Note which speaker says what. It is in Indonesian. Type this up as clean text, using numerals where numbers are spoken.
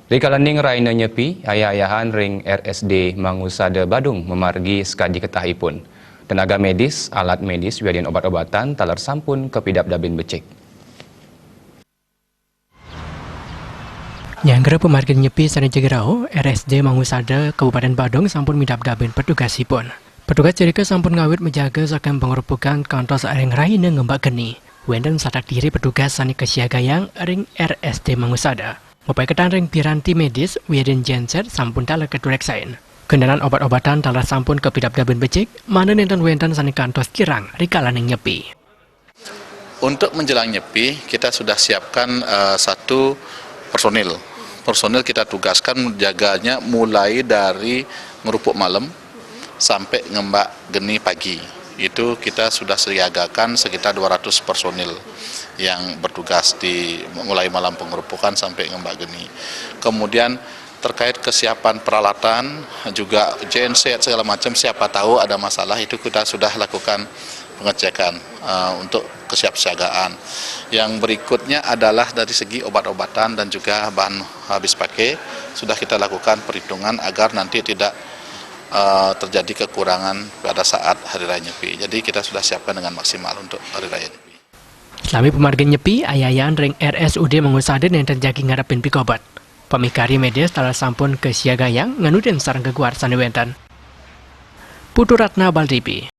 Speaker 1: Rikalaning raina nyepi, ayah-ayahan ring RSD Mangusada Badung memargi sekadi ketahipun. Tenaga medis, alat medis, wiadian obat-obatan talar sampun ke pidap dabin becik.
Speaker 2: Nyanggara pemargin nyepi sana jegerau, RSD Mangusada Kabupaten Badung sampun midap dabin petugasipun. Petugas cerika sampun ngawit menjaga saking pengerupukan kantor saring raina ngembak geni. Wenden sadak diri petugas sani kesiagayang ring RSD Mangusada. Ngupai ketan ring piranti medis, wiadin genset sampun talar ketureksain. Kendaraan obat-obatan talar sampun ke pidap dabin becik, mana nenten wenden sani kantor kirang rikalaning nyepi.
Speaker 3: Untuk menjelang nyepi, kita sudah siapkan satu personil. Personil kita tugaskan menjaganya mulai dari ngerupuk malam sampai ngembak geni pagi. Itu kita sudah siagakan sekitar 200 personil yang bertugas di mulai malam pengerupukan sampai ngembak geni. Kemudian terkait kesiapan peralatan, juga genset segala macam, siapa tahu ada masalah, itu kita sudah lakukan pengecekan untuk kesiapsiagaan. Yang berikutnya adalah dari segi obat-obatan dan juga bahan habis pakai, sudah kita lakukan perhitungan agar nanti tidak terjadi kekurangan pada saat Hari Raya Nyepi. Jadi kita sudah siapkan dengan maksimal untuk Hari Raya Nyepi.
Speaker 2: Selami pemargin nyepi, ayayan ring RSUD Mangusada nenten jagi ngarepin pikobat. Pemikari medis talar sampun ke siagayang nganudin sarang keguar sani wenten. Putu Ratna Baldibi.